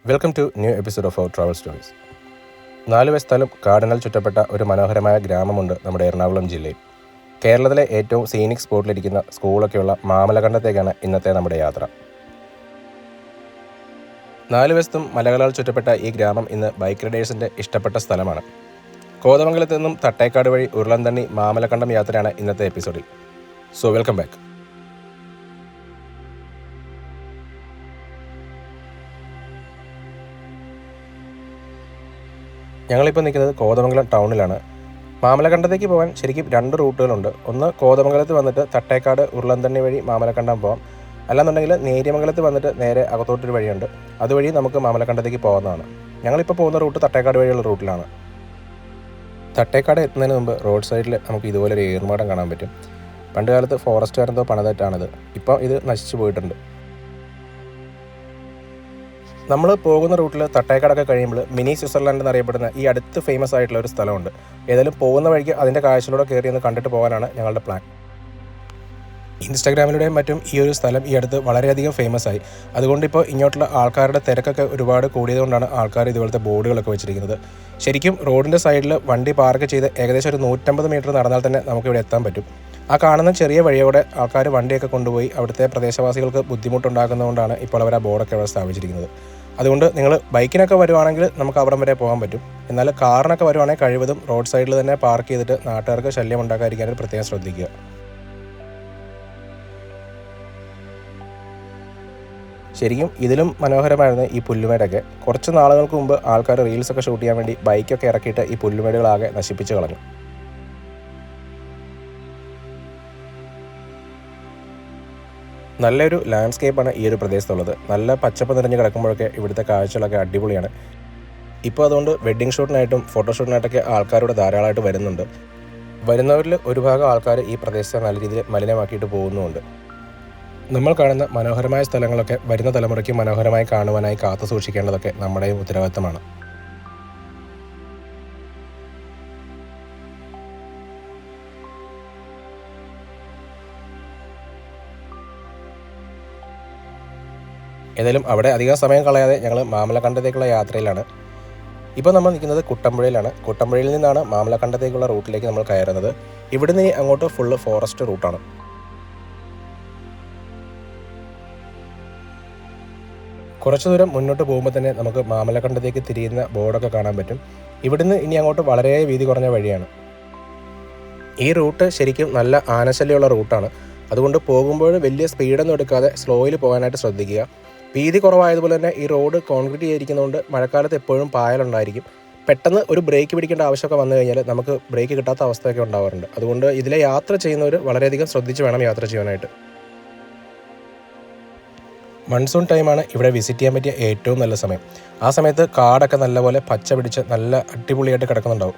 Welcome to new episode of our travel stories. 4 വശത്താലും കാടിനാൽ ചുറ്റപ്പെട്ട ഒരു മനോഹരമായ ഗ്രാമമുണ്ട് നമ്മുടെ എറണാകുളം ജില്ലയിൽ. കേരളത്തിലെ ഏറ്റവും സീനിക് സ്പോട്ടിലിരിക്കുന്ന സ്കൂളൊക്കെയുള്ള മാമലകണ്ടത്തേക്കാണ് ഇന്നത്തെ നമ്മുടെ യാത്ര. 4 വശത്തും മലകളാൽ ചുറ്റപ്പെട്ട ഈ ഗ്രാമം ഇന്ന് ബൈക്ക് റൈഡേഴ്സിൻ്റെ ഇഷ്ടപ്പെട്ട സ്ഥലമാണ്. കോതമംഗലത്ത് നിന്നും തട്ടേക്കാട് വഴി ഉരുളൻതണ്ണി മാമലകണ്ടം യാത്രയാണ് ഇന്നത്തെ എപ്പിസോഡിൽ. So welcome back. ഞങ്ങളിപ്പോൾ നിൽക്കുന്നത് കോതമംഗലം ടൗണിലാണ്. മാമലകണ്ടത്തേക്ക് പോകാൻ ശരിക്കും 2 റൂട്ടുകളുണ്ട്. ഒന്ന് കോതമംഗലത്ത് വന്നിട്ട് തട്ടേക്കാട് ഉരുളൻതണ്ണി വഴി മാമലകണ്ടം പോകാം. അല്ലാന്നുണ്ടെങ്കിൽ നേര്യമംഗലത്ത് വന്നിട്ട് നേരെ അകത്തോട്ടൊരു വഴിയുണ്ട്, അതുവഴി നമുക്ക് മാമലകണ്ടത്തേക്ക് പോകാവുന്നതാണ്. ഞങ്ങളിപ്പോൾ പോകുന്ന റൂട്ട് തട്ടേക്കാട് വഴിയുള്ള റൂട്ടിലാണ്. തട്ടേക്കാട് എത്തുന്നതിന് മുമ്പ് റോഡ് സൈഡിൽ നമുക്ക് ഇതുപോലൊരു ഏറുമാടം കാണാൻ പറ്റും. പണ്ട് കാലത്ത് ഫോറസ്റ്റുകാരെന്തോ പണിതിട്ടാണിത്. ഇപ്പോൾ ഇത് നശിച്ചു പോയിട്ടുണ്ട്. നമ്മൾ പോകുന്ന റൂട്ടിൽ തട്ടേക്കാടൊക്കെ കഴിയുമ്പോൾ മിനി സ്വിറ്റ്സർലാൻഡ് എന്നറിയപ്പെടുന്ന ഈ അടുത്ത് ഫേമസ് ആയിട്ടുള്ള ഒരു സ്ഥലമുണ്ട്. ഏതായാലും പോകുന്ന വഴിക്ക് അതിൻ്റെ കാഴ്ചയിലൂടെ കയറി ഒന്ന് കണ്ടിട്ട് പോകാനാണ് ഞങ്ങളുടെ പ്ലാൻ. ഇൻസ്റ്റാഗ്രാമിലൂടെയും മറ്റും ഈ ഒരു സ്ഥലം ഈ അടുത്ത് വളരെയധികം ഫേമസ് ആയി. അതുകൊണ്ട് ഇപ്പോൾ ഇങ്ങോട്ടുള്ള ആൾക്കാരുടെ തിരക്കൊക്കെ ഒരുപാട് കൂടിയതുകൊണ്ടാണ് ആൾക്കാർ ഇതുപോലത്തെ ബോർഡുകളൊക്കെ വെച്ചിരിക്കുന്നത്. ശരിക്കും റോഡിൻ്റെ സൈഡിൽ വണ്ടി പാർക്ക് ചെയ്ത് ഏകദേശം ഒരു 150 മീറ്റർ നടന്നാൽ തന്നെ നമുക്കിവിടെ എത്താൻ പറ്റും. ആ കാണുന്ന ചെറിയ വഴിയോടെ ആൾക്കാർ വണ്ടിയൊക്കെ കൊണ്ടുപോയി അവിടുത്തെ പ്രദേശവാസികൾക്ക് ബുദ്ധിമുട്ടുണ്ടാക്കുന്നതുകൊണ്ടാണ് ഇപ്പോൾ അവർ ആ ബോർഡൊക്കെ അവിടെ സ്ഥാപിച്ചിരിക്കുന്നത്. അതുകൊണ്ട് നിങ്ങൾ ബൈക്കിനൊക്കെ വരുവാണെങ്കിൽ നമുക്ക് അവിടം വരെ പോകാൻ പറ്റും. എന്നാൽ കാറിനൊക്കെ വരുവാണെങ്കിൽ കഴിവതും റോഡ് സൈഡിൽ തന്നെ പാർക്ക് ചെയ്തിട്ട് നാട്ടുകാർക്ക് ശല്യം ഉണ്ടാക്കാതിരിക്കാനായിട്ട് പ്രത്യേകം ശ്രദ്ധിക്കുക. ശരിക്കും ഇതിലും മനോഹരമായിരുന്നു ഈ പുല്ലുമേടൊക്കെ. കുറച്ച് നാളുകൾക്ക് മുമ്പ് ആൾക്കാർ റീൽസൊക്കെ ഷൂട്ട് ചെയ്യാൻ വേണ്ടി ബൈക്കൊക്കെ ഇറക്കിയിട്ട് ഈ പുല്ലുമേടുകളാകെ നശിപ്പിച്ച് കളഞ്ഞു. നല്ലൊരു ലാൻഡ്സ്കേപ്പാണ് ഈ ഒരു പ്രദേശത്തുള്ളത്. നല്ല പച്ചപ്പ് നിറഞ്ഞ് കിടക്കുമ്പോഴൊക്കെ ഇവിടുത്തെ കാഴ്ചകളൊക്കെ അടിപൊളിയാണ്. ഇപ്പോൾ അതുകൊണ്ട് വെഡ്ഡിങ് ഷൂട്ടിനായിട്ടും ഫോട്ടോഷൂട്ടിനായിട്ടൊക്കെ ആൾക്കാരുടെ ധാരാളമായിട്ട് വരുന്നുണ്ട്. വരുന്നവരിൽ ഒരു ഭാഗം ആൾക്കാർ ഈ പ്രദേശത്തെ നല്ല രീതിയിൽ മലിനമാക്കിയിട്ട് പോകുന്നുമുണ്ട്. നമ്മൾ കാണുന്ന മനോഹരമായ സ്ഥലങ്ങളൊക്കെ വരുന്ന തലമുറയ്ക്ക് മനോഹരമായി കാണുവാനായി കാത്തു സൂക്ഷിക്കേണ്ടതൊക്കെ നമ്മുടെയും ഉത്തരവാദിത്തമാണ്. ഏതായാലും അവിടെ അധികം സമയം കളയാതെ ഞങ്ങൾ മാമലകണ്ടത്തേക്കുള്ള യാത്രയിലാണ്. ഇപ്പോൾ നമ്മൾ നിൽക്കുന്നത് കുട്ടമ്പുഴയിലാണ്. കുട്ടമ്പുഴയിൽ നിന്നാണ് മാമലകണ്ടത്തേക്കുള്ള റൂട്ടിലേക്ക് നമ്മൾ കയറുന്നത്. ഇവിടുന്ന് അങ്ങോട്ട് ഫുള്ള് ഫോറസ്റ്റ് റൂട്ടാണ്. കുറച്ച് ദൂരം മുന്നോട്ട് പോകുമ്പോൾ തന്നെ നമുക്ക് മാമലകണ്ടത്തേക്ക് തിരിയുന്ന ബോർഡൊക്കെ കാണാൻ പറ്റും. ഇവിടുന്ന് ഇനി അങ്ങോട്ട് വളരെ വീതി കുറഞ്ഞ വഴിയാണ്. ഈ റൂട്ട് ശരിക്കും നല്ല ആനശല്യമുള്ള റൂട്ടാണ്. അതുകൊണ്ട് പോകുമ്പോൾ വലിയ സ്പീഡൊന്നും എടുക്കാതെ സ്ലോയിൽ പോകാനായിട്ട് ശ്രദ്ധിക്കുക. വീതി കുറവായതുപോലെ തന്നെ ഈ റോഡ് കോൺക്രീറ്റ് ചെയ്തിരിക്കുന്നതുകൊണ്ട് മഴക്കാലത്ത് എപ്പോഴും പായലുണ്ടായിരിക്കും. പെട്ടെന്ന് ഒരു ബ്രേക്ക് പിടിക്കേണ്ട ആവശ്യമൊക്കെ വന്നു കഴിഞ്ഞാൽ നമുക്ക് ബ്രേക്ക് കിട്ടാത്ത അവസ്ഥയൊക്കെ ഉണ്ടാവാറുണ്ട്. അതുകൊണ്ട് ഇതിലെ യാത്ര ചെയ്യുന്നവർ വളരെയധികം ശ്രദ്ധിച്ച് വേണം യാത്ര ചെയ്യാനായിട്ട്. മൺസൂൺ ടൈമാണ് ഇവിടെ വിസിറ്റ് ചെയ്യാൻ പറ്റിയ ഏറ്റവും നല്ല സമയം. ആ സമയത്ത് കാടൊക്കെ നല്ലപോലെ പച്ച പിടിച്ച് നല്ല അടിപൊളിയായിട്ട് കിടക്കുന്നുണ്ടാവും.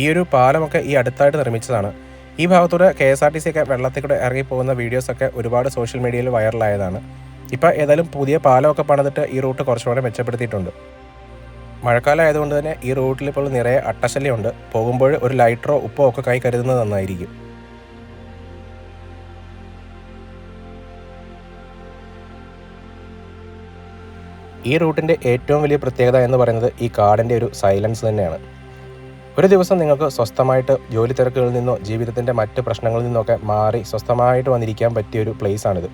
ഈ ഒരു പാലമൊക്കെ ഈ അടുത്തായിട്ട് നിർമ്മിച്ചതാണ്. ഈ ഭാഗത്തൂടെ KSRTC ഒക്കെ വെള്ളത്തിൽ കൂടെ ഇറങ്ങിപ്പോകുന്ന വീഡിയോസൊക്കെ ഒരുപാട് സോഷ്യൽ മീഡിയയിൽ വൈറലായതാണ്. ഇപ്പോൾ ഏതായാലും പുതിയ പാലമൊക്കെ പണിതിട്ട് ഈ റൂട്ട് കുറച്ചുകൂടെ മെച്ചപ്പെടുത്തിയിട്ടുണ്ട്. മഴക്കാലം ആയതുകൊണ്ട് തന്നെ ഈ റൂട്ടിൽ ഇപ്പോൾ നിറയെ അട്ടശല്യമുണ്ട്. പോകുമ്പോൾ ഒരു ലൈറ്ററോ ഉപ്പോ ഒക്കെ കൈ കരുതുന്നത് നന്നായിരിക്കും. ഈ റൂട്ടിൻ്റെ ഏറ്റവും വലിയ പ്രത്യേകത എന്ന് പറയുന്നത് ഈ കാടിൻ്റെ ഒരു സൈലൻസ് തന്നെയാണ്. ഒരു ദിവസം നിങ്ങൾക്ക് സ്വസ്ഥമായിട്ട് ജോലി തിരക്കുകളിൽ നിന്നോ ജീവിതത്തിൻ്റെ മറ്റ് പ്രശ്നങ്ങളിൽ നിന്നൊക്കെ മാറി സ്വസ്ഥമായിട്ട് വന്നിരിക്കാൻ പറ്റിയൊരു പ്ലേസാണിത്.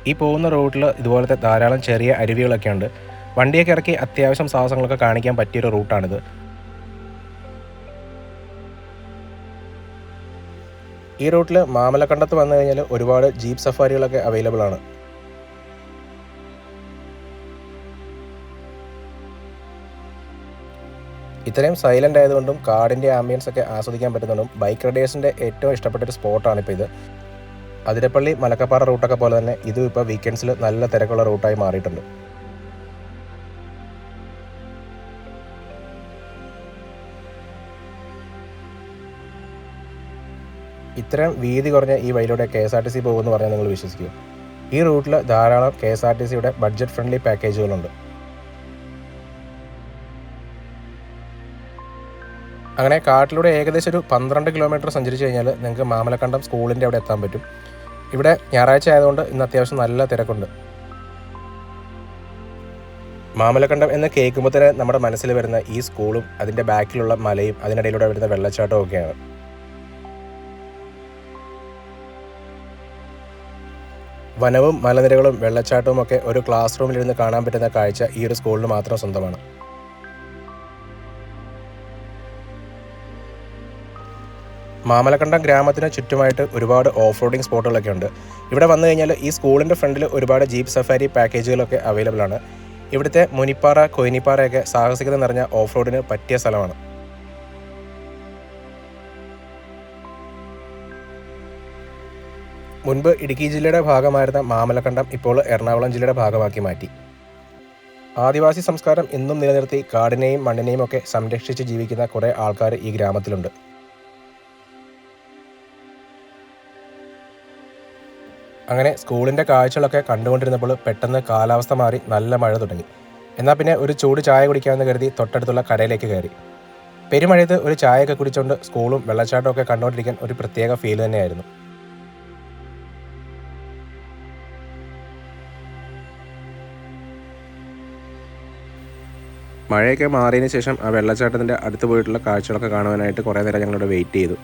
ഈ പോകുന്ന റൂട്ടിൽ ഇതുപോലത്തെ ധാരാളം ചെറിയ അരുവികളൊക്കെ ഉണ്ട്. വണ്ടിയൊക്കെ ഇറക്കി അത്യാവശ്യം സാഹസങ്ങളൊക്കെ കാണിക്കാൻ പറ്റിയൊരു റൂട്ടാണിത്. ഈ റൂട്ടിൽ മാമലകണ്ടത്ത് വന്നു കഴിഞ്ഞാൽ ഒരുപാട് ജീപ്പ് സഫാരികളൊക്കെ അവൈലബിൾ ആണ്. ഇത്രയും സൈലൻ്റ് ആയതുകൊണ്ടും കാടിൻ്റെ ആംബിയൻസ് ഒക്കെ ആസ്വദിക്കാൻ പറ്റുന്നതുകൊണ്ടും ബൈക്ക് റൈഡേഴ്സിൻ്റെ ഏറ്റവും ഇഷ്ടപ്പെട്ടൊരു സ്പോട്ടാണ് ഇപ്പോൾ ഇത്. അതിരപ്പള്ളി മലക്കപ്പാറ റൂട്ടൊക്കെ പോലെ തന്നെ ഇതും ഇപ്പോൾ വീക്കെൻഡ്സിൽ നല്ല തിരക്കുള്ള റൂട്ടായി മാറിയിട്ടുണ്ട്. ഇത്രയും വീതി കുറഞ്ഞ ഈ വഴിയിലൂടെ KSRTC പോകുമെന്ന് പറഞ്ഞാൽ നിങ്ങൾ വിശ്വസിക്കുമോ? ഈ റൂട്ടിൽ ധാരാളം KSRTCയുടെ ബഡ്ജറ്റ് ഫ്രണ്ട്ലി പാക്കേജുകളുണ്ട്. അങ്ങനെ കാട്ടിലൂടെ ഏകദേശം ഒരു 12 കിലോമീറ്റർ സഞ്ചരിച്ച് കഴിഞ്ഞാൽ നിങ്ങൾക്ക് മാമലക്കണ്ടം സ്കൂളിൻ്റെ അവിടെ എത്താൻ പറ്റും. ഇവിടെ ഞായറാഴ്ച ആയതുകൊണ്ട് ഇന്ന് അത്യാവശ്യം നല്ല തിരക്കുണ്ട്. മാമലക്കണ്ടം എന്ന് കേൾക്കുമ്പോൾ തന്നെ നമ്മുടെ മനസ്സിൽ വരുന്ന ഈ സ്കൂളും അതിൻ്റെ ബാക്കിലുള്ള മലയും അതിനിടയിലൂടെ വരുന്ന വെള്ളച്ചാട്ടവും ഒക്കെയാണ്. വനവും മലനിരകളും വെള്ളച്ചാട്ടവും ഒക്കെ ഒരു ക്ലാസ് റൂമിലിരുന്ന് കാണാൻ പറ്റുന്ന കാഴ്ച ഈ ഒരു സ്കൂളിന് മാത്രം സ്വന്തമാണ്. മാമലക്കണ്ടം ഗ്രാമത്തിന് ചുറ്റുമായിട്ട് ഒരുപാട് ഓഫ് റോഡിങ് സ്പോട്ടുകളൊക്കെ ഉണ്ട്. ഇവിടെ വന്നു കഴിഞ്ഞാൽ ഈ സ്കൂളിൻ്റെ ഫ്രണ്ടിൽ ഒരുപാട് ജീപ്പ് സഫാരി പാക്കേജുകളൊക്കെ അവൈലബിൾ ആണ്. ഇവിടുത്തെ മുനിപ്പാറ, കൊയിനിപ്പാറയൊക്കെ സാഹസികത നിറഞ്ഞ ഓഫ് റോഡിന് പറ്റിയ സ്ഥലമാണ്. മുൻപ് ഇടുക്കി ജില്ലയുടെ ഭാഗമായിരുന്ന മാമലക്കണ്ടം ഇപ്പോൾ എറണാകുളം ജില്ലയുടെ ഭാഗമാക്കി മാറ്റി. ആദിവാസി സംസ്കാരം ഇന്നും നിലനിർത്തി കാടിനെയും മണ്ണിനെയും ഒക്കെ സംരക്ഷിച്ച് ജീവിക്കുന്ന കുറേ ആൾക്കാർ ഈ ഗ്രാമത്തിലുണ്ട്. അങ്ങനെ സ്കൂളിൻ്റെ കാഴ്ചകളൊക്കെ കണ്ടുകൊണ്ടിരുന്നപ്പോൾ പെട്ടെന്ന് കാലാവസ്ഥ മാറി നല്ല മഴ തുടങ്ങി. എന്നാൽ പിന്നെ ഒരു ചൂട് ചായ കുടിക്കാമെന്ന് കരുതി തൊട്ടടുത്തുള്ള കടയിലേക്ക് കയറി. പെരുമഴയത്ത് ഒരു ചായയൊക്കെ കുടിച്ചുകൊണ്ട് സ്കൂളും വെള്ളച്ചാട്ടവും ഒക്കെ കണ്ടുകൊണ്ടിരിക്കാൻ ഒരു പ്രത്യേക ഫീൽ തന്നെയായിരുന്നു. മഴയൊക്കെ മാറിയതിന് ശേഷം ആ വെള്ളച്ചാട്ടത്തിൻ്റെ അടുത്ത് പോയിട്ടുള്ള കാഴ്ചകളൊക്കെ കാണുവാനായിട്ട് കുറേ നേരം ഞങ്ങളിവിടെ വെയിറ്റ് ചെയ്തു.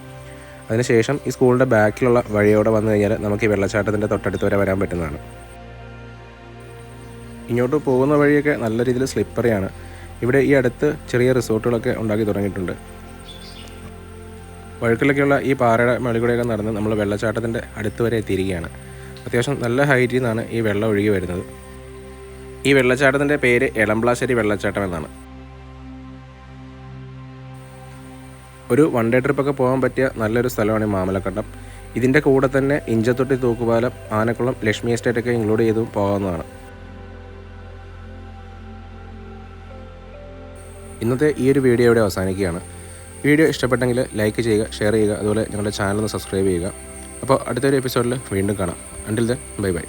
അതിനുശേഷം ഈ സ്കൂളിൻ്റെ ബാക്കിലുള്ള വഴിയോടെ വന്നു കഴിഞ്ഞാൽ നമുക്ക് ഈ വെള്ളച്ചാട്ടത്തിൻ്റെ തൊട്ടടുത്ത് വരെ വരാൻ പറ്റുന്നതാണ്. ഇങ്ങോട്ട് പോകുന്ന വഴിയൊക്കെ നല്ല രീതിയിൽ സ്ലിപ്പറിയാണ്. ഇവിടെ ഈ അടുത്ത് ചെറിയ റിസോർട്ടുകളൊക്കെ ഉണ്ടാക്കി തുടങ്ങിയിട്ടുണ്ട്. വഴുക്കിലൊക്കെയുള്ള ഈ പാറയുടെ മുകളിലൂടെയൊക്കെ നടന്ന് നമ്മൾ വെള്ളച്ചാട്ടത്തിൻ്റെ അടുത്ത് വരെ എത്തിയിരിക്കുകയാണ്. അത്യാവശ്യം നല്ല ഹൈറ്റിൽ നിന്നാണ് ഈ വെള്ളം ഒഴുകി വരുന്നത്. ഈ വെള്ളച്ചാട്ടത്തിൻ്റെ പേര് എളംപ്ലാശ്ശേരി വെള്ളച്ചാട്ടം എന്നാണ്. ഒരു വൺ ഡേ ട്രിപ്പൊക്കെ പോകാൻ പറ്റിയ നല്ലൊരു സ്ഥലമാണ് ഈ മാമലക്കണ്ടം. ഇതിൻ്റെ കൂടെ തന്നെ ഇഞ്ചത്തൊട്ടി, തൂക്കുപാലം, ആനക്കുളം, ലക്ഷ്മി എസ്റ്റേറ്റൊക്കെ ഇൻക്ലൂഡ് ചെയ്ത് പോകാവുന്നതാണ്. ഇന്നത്തെ ഈ ഒരു വീഡിയോ ഇവിടെ അവസാനിക്കുകയാണ്. വീഡിയോ ഇഷ്ടപ്പെട്ടെങ്കിൽ ലൈക്ക് ചെയ്യുക, ഷെയർ ചെയ്യുക, അതുപോലെ ഞങ്ങളുടെ ചാനൽ ഒന്ന് സബ്സ്ക്രൈബ് ചെയ്യുക. അപ്പോൾ അടുത്തൊരു എപ്പിസോഡിൽ വീണ്ടും കാണാം. Until then bye bye.